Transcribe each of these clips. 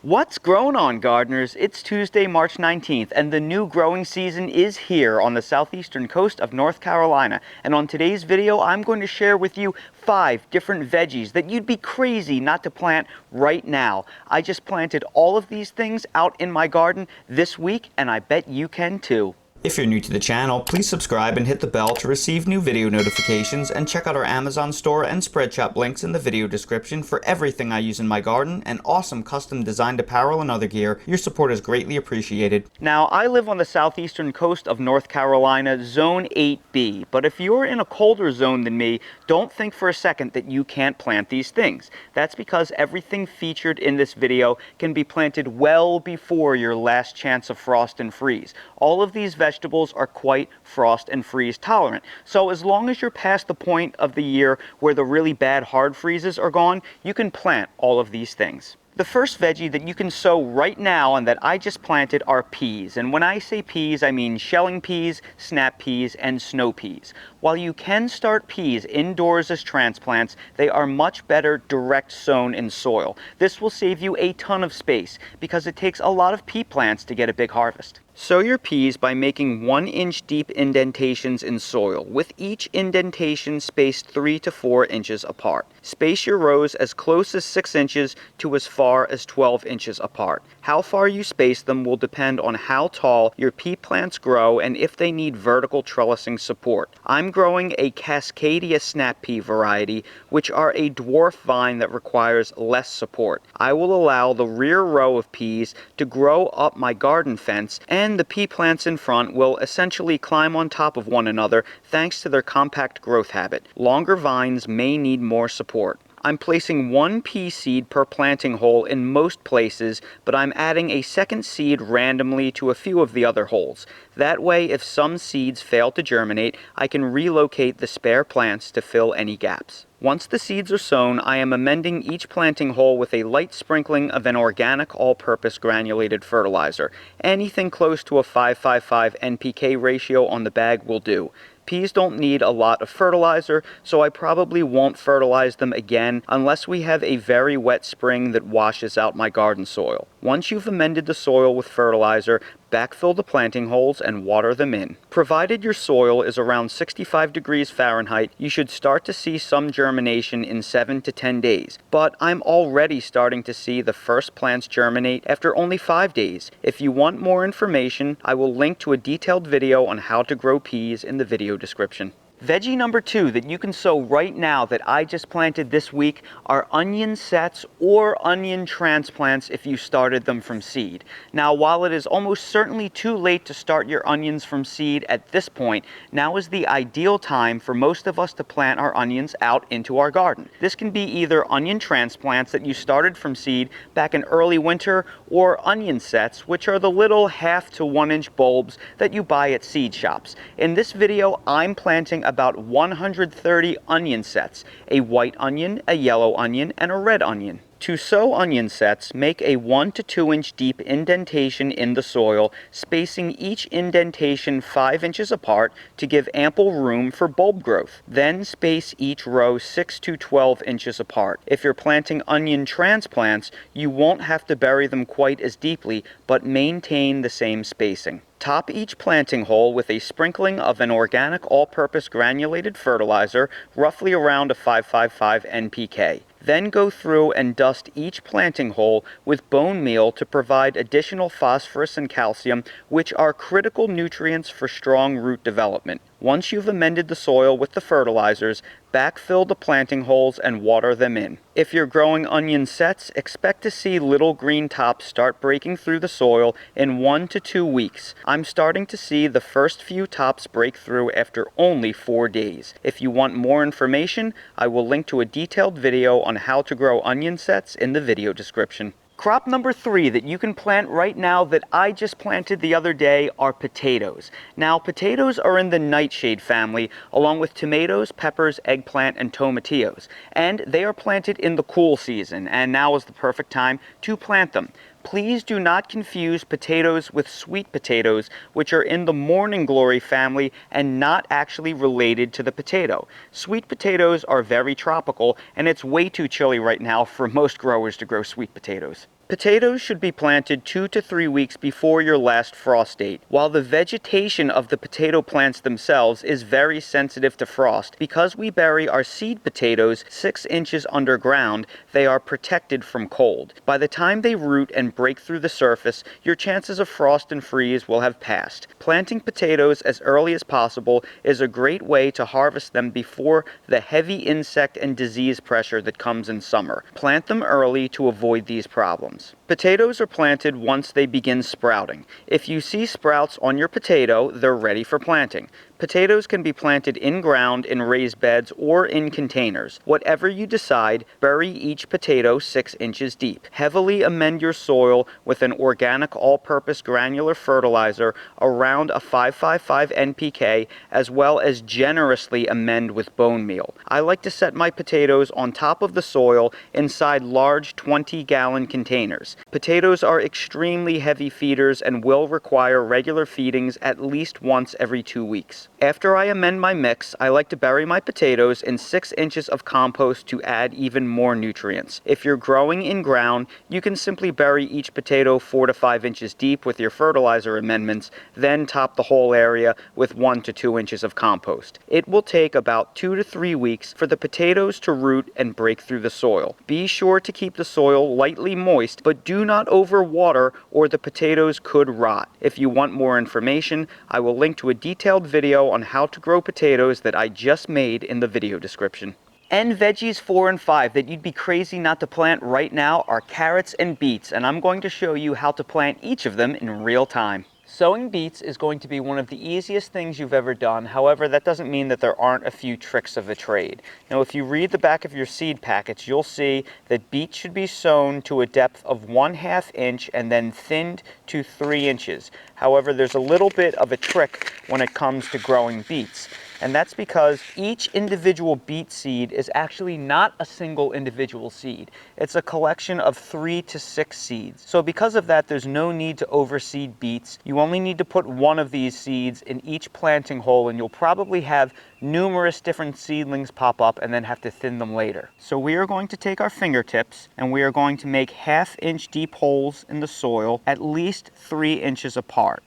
What's growing on, gardeners? It's Tuesday, March 19th, and the new growing season is here on the southeastern coast of North Carolina. And on today's video, I'm going to share with you 5 different veggies that you'd be crazy not to plant right now. I just planted all of these things out in my garden this week, and I bet you can too. If you're new to the channel, please subscribe and hit the bell to receive new video notifications, and check out our Amazon store and Spreadshop links in the video description for everything I use in my garden and awesome custom designed apparel and other gear. Your support is greatly appreciated. Now, I live on the southeastern coast of North Carolina, Zone 8B, but if you're in a colder zone than me, don't think for a second that you can't plant these things. That's because everything featured in this video can be planted well before your last chance of frost and freeze. All of these vegetables are quite frost and freeze tolerant. So as long as you're past the point of the year where the really bad hard freezes are gone, you can plant all of these things. The first veggie that you can sow right now and that I just planted are peas. And when I say peas, I mean shelling peas, snap peas, and snow peas. While you can start peas indoors as transplants, they are much better direct sown in soil. This will save you a ton of space because it takes a lot of pea plants to get a big harvest. Sow your peas by making 1-inch deep indentations in soil, with each indentation spaced 3 to 4 inches apart. Space your rows as close as 6 inches to as far as 12 inches apart. How far you space them will depend on how tall your pea plants grow and if they need vertical trellising support. I'm growing a Cascadia snap pea variety, which are a dwarf vine that requires less support. I will allow the rear row of peas to grow up my garden fence, and the pea plants in front will essentially climb on top of one another thanks to their compact growth habit. Longer vines may need more support. I'm placing 1 pea seed per planting hole in most places, but I'm adding a second seed randomly to a few of the other holes. That way, if some seeds fail to germinate, I can relocate the spare plants to fill any gaps. Once the seeds are sown, I am amending each planting hole with a light sprinkling of an organic all-purpose granulated fertilizer. Anything close to a 5:5:5 NPK ratio on the bag will do. Peas don't need a lot of fertilizer, so I probably won't fertilize them again unless we have a very wet spring that washes out my garden soil. Once you've amended the soil with fertilizer, backfill the planting holes and water them in. Provided your soil is around 65 degrees Fahrenheit, you should start to see some germination in 7 to 10 days. But I'm already starting to see the first plants germinate after only 5 days. If you want more information, I will link to a detailed video on how to grow peas in the video description. Veggie number 2 that you can sow right now that I just planted this week are onion sets or onion transplants if you started them from seed. Now, while it is almost certainly too late to start your onions from seed at this point, now is the ideal time for most of us to plant our onions out into our garden. This can be either onion transplants that you started from seed back in early winter, or onion sets, which are the little 1/2 to 1 inch bulbs that you buy at seed shops. In this video, I'm planting about 130 onion sets, a white onion, a yellow onion, and a red onion. To sow onion sets, make a 1 to 2 inch deep indentation in the soil, spacing each indentation 5 inches apart to give ample room for bulb growth. Then space each row 6 to 12 inches apart. If you're planting onion transplants, you won't have to bury them quite as deeply, but maintain the same spacing. Top each planting hole with a sprinkling of an organic all-purpose granulated fertilizer, roughly around a 5:5:5 NPK. Then go through and dust each planting hole with bone meal to provide additional phosphorus and calcium, which are critical nutrients for strong root development. Once you've amended the soil with the fertilizers, backfill the planting holes and water them in. If you're growing onion sets, expect to see little green tops start breaking through the soil in 1 to 2 weeks. I'm starting to see the first few tops break through after only 4 days. If you want more information, I will link to a detailed video on how to grow onion sets in the video description. Crop number 3 that you can plant right now that I just planted the other day are potatoes. Now, potatoes are in the nightshade family, along with tomatoes, peppers, eggplant, and tomatillos. And they are planted in the cool season, and now is the perfect time to plant them. Please do not confuse potatoes with sweet potatoes, which are in the morning glory family and not actually related to the potato. Sweet potatoes are very tropical, and it's way too chilly right now for most growers to grow sweet potatoes. Potatoes should be planted 2 to 3 weeks before your last frost date. While the vegetation of the potato plants themselves is very sensitive to frost, because we bury our seed potatoes 6 inches underground, they are protected from cold. By the time they root and break through the surface, your chances of frost and freeze will have passed. Planting potatoes as early as possible is a great way to harvest them before the heavy insect and disease pressure that comes in summer. Plant them early to avoid these problems. Potatoes are planted once they begin sprouting. If you see sprouts on your potato, they're ready for planting. Potatoes can be planted in ground, in raised beds, or in containers. Whatever you decide, bury each potato 6 inches deep. Heavily amend your soil with an organic all-purpose granular fertilizer around a 555 NPK, as well as generously amend with bone meal. I like to set my potatoes on top of the soil inside large 20-gallon containers. Potatoes are extremely heavy feeders and will require regular feedings at least once every 2 weeks. After I amend my mix, I like to bury my potatoes in 6 inches of compost to add even more nutrients. If you're growing in ground, you can simply bury each potato 4 to 5 inches deep with your fertilizer amendments, then top the whole area with 1 to 2 inches of compost. It will take about 2 to 3 weeks for the potatoes to root and break through the soil. Be sure to keep the soil lightly moist, but do not overwater or the potatoes could rot. If you want more information, I will link to a detailed video on how to grow potatoes that I just made in the video description. And veggies 4 and 5 that you'd be crazy not to plant right now are carrots and beets, and I'm going to show you how to plant each of them in real time. Sowing beets is going to be one of the easiest things you've ever done. However, that doesn't mean that there aren't a few tricks of the trade. Now, if you read the back of your seed packets, you'll see that beets should be sown to a depth of 1/2 inch and then thinned to 3 inches. However, there's a little bit of a trick when it comes to growing beets. And that's because each individual beet seed is actually not a single individual seed. It's a collection of 3 to 6 seeds. So because of that, there's no need to overseed beets. You only need to put one of these seeds in each planting hole, and you'll probably have numerous different seedlings pop up and then have to thin them later. So we are going to take our fingertips and we are going to make 1/2 inch deep holes in the soil at least 3 inches apart.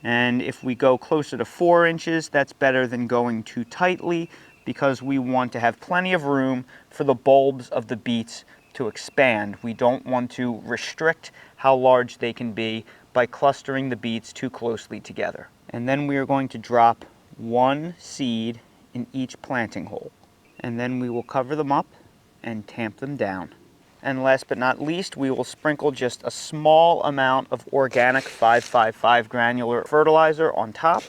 And if we go closer to 4 inches, that's better than going too tightly, because we want to have plenty of room for the bulbs of the beets to expand. We don't want to restrict how large they can be by clustering the beets too closely together. And then we are going to drop 1 seed in each planting hole. And then we will cover them up and tamp them down. And last but not least, we will sprinkle just a small amount of organic 555 granular fertilizer on top.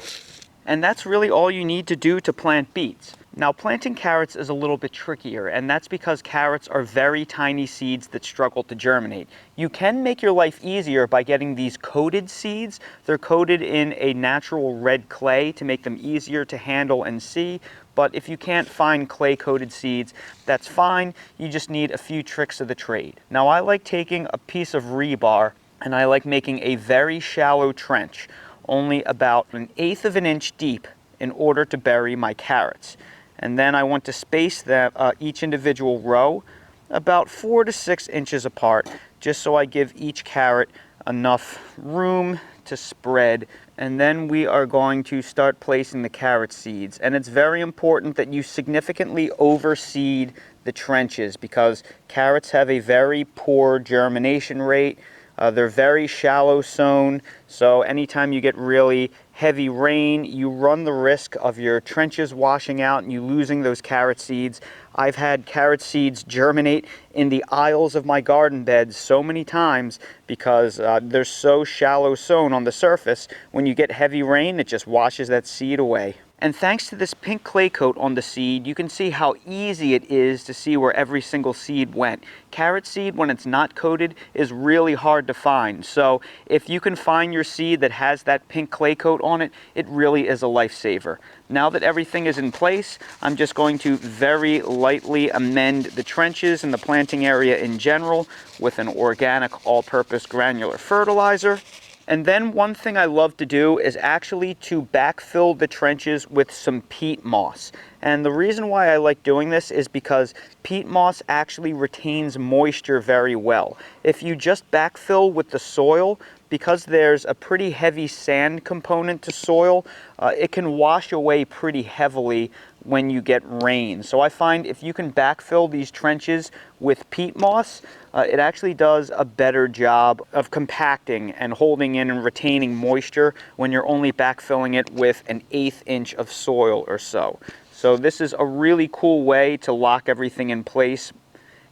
And that's really all you need to do to plant beets. Now, planting carrots is a little bit trickier, and that's because carrots are very tiny seeds that struggle to germinate. You can make your life easier by getting these coated seeds. They're coated in a natural red clay to make them easier to handle and see. But if you can't find clay-coated seeds, that's fine. You just need a few tricks of the trade. Now, I like taking a piece of rebar, and I like making a very shallow trench, only about 1/8 of an inch deep, in order to bury my carrots. And then I want to space them, each individual row about 4 to 6 inches apart, just so I give each carrot enough room to spread. And then we are going to start placing the carrot seeds. And it's very important that you significantly overseed the trenches, because carrots have a very poor germination rate. They're very shallow sown, so anytime you get really heavy rain, you run the risk of your trenches washing out and you losing those carrot seeds. I've had carrot seeds germinate in the aisles of my garden beds so many times because they're so shallow sown on the surface. When you get heavy rain, it just washes that seed away. And thanks to this pink clay coat on the seed, you can see how easy it is to see where every single seed went. Carrot seed, when it's not coated, is really hard to find. So if you can find your seed that has that pink clay coat on it, it really is a lifesaver. Now that everything is in place, I'm just going to very lightly amend the trenches and the planting area in general with an organic all-purpose granular fertilizer. And then one thing I love to do is actually to backfill the trenches with some peat moss. And the reason why I like doing this is because peat moss actually retains moisture very well. If you just backfill with the soil, because there's a pretty heavy sand component to soil, it can wash away pretty heavily when you get rain. So I find if you can backfill these trenches with peat moss, it actually does a better job of compacting and holding in and retaining moisture when you're only backfilling it with an 1/8 inch of soil or so. So this is a really cool way to lock everything in place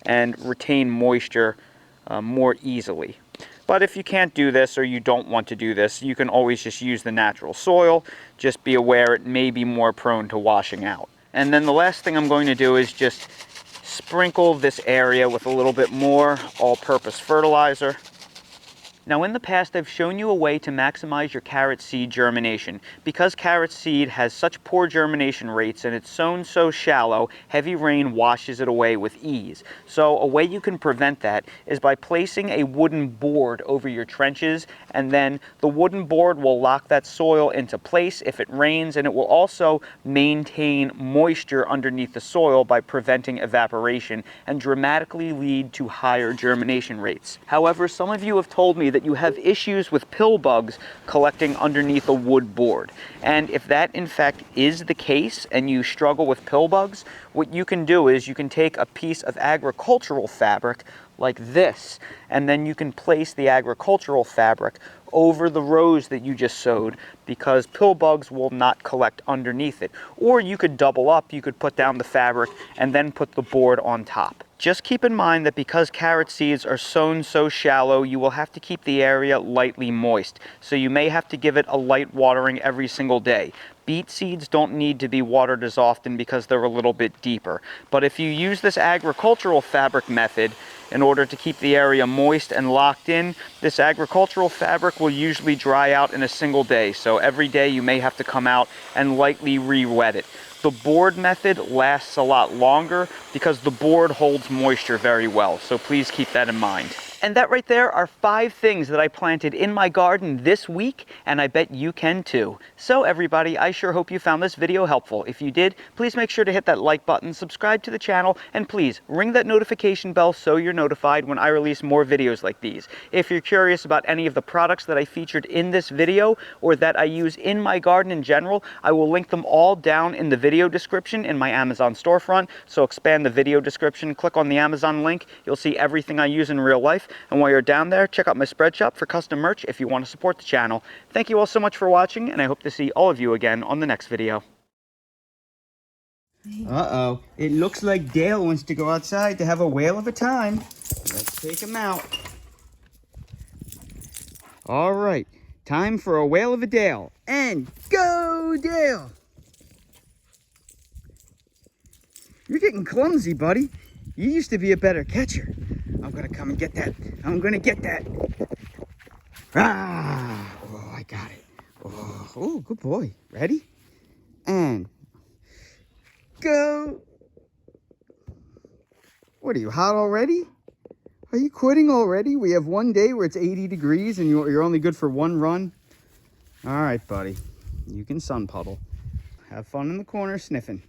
and retain moisture more easily. But if you can't do this or you don't want to do this, you can always just use the natural soil. Just be aware it may be more prone to washing out. And then the last thing I'm going to do is just sprinkle this area with a little bit more all-purpose fertilizer. Now in the past I've shown you a way to maximize your carrot seed germination. Because carrot seed has such poor germination rates and it's sown so shallow, heavy rain washes it away with ease. So a way you can prevent that is by placing a wooden board over your trenches, and then the wooden board will lock that soil into place if it rains, and it will also maintain moisture underneath the soil by preventing evaporation and dramatically lead to higher germination rates. However, some of you have told me that you have issues with pill bugs collecting underneath a wood board. And if that in fact is the case and you struggle with pill bugs, what you can do is you can take a piece of agricultural fabric like this, and then you can place the agricultural fabric over the rows that you just sowed, because pill bugs will not collect underneath it. Or you could double up, you could put down the fabric and then put the board on top. Just keep in mind that because carrot seeds are sown so shallow, you will have to keep the area lightly moist. So you may have to give it a light watering every single day. Beet seeds don't need to be watered as often because they're a little bit deeper. But if you use this agricultural fabric method in order to keep the area moist and locked in, this agricultural fabric will usually dry out in a single day. So every day you may have to come out and lightly re-wet it. The board method lasts a lot longer because the board holds moisture very well. So please keep that in mind. And that right there are 5 things that I planted in my garden this week, and I bet you can too. So everybody, I sure hope you found this video helpful. If you did, please make sure to hit that like button, subscribe to the channel, and please ring that notification bell so you're notified when I release more videos like these. If you're curious about any of the products that I featured in this video or that I use in my garden in general, I will link them all down in the video description in my Amazon storefront. So expand the video description, click on the Amazon link, you'll see everything I use in real life. And while you're down there, check out my spread shop for custom merch if you want to support the channel. Thank you all so much for watching, and I hope to see all of you again on the next video. Uh-oh. It looks like Dale wants to go outside to have a whale of a time. Let's take him out. All right. Time for a whale of a Dale. And go, Dale! You're getting clumsy, buddy. You used to be a better catcher. I'm gonna come and get that. I'm gonna get that. Ah! Oh, I got it. Oh, good boy. Ready? And go. What are you, hot already? Are you quitting already? We have one day where it's 80 degrees and you're only good for one run. All right, buddy. You can sun puddle. Have fun in the corner sniffing.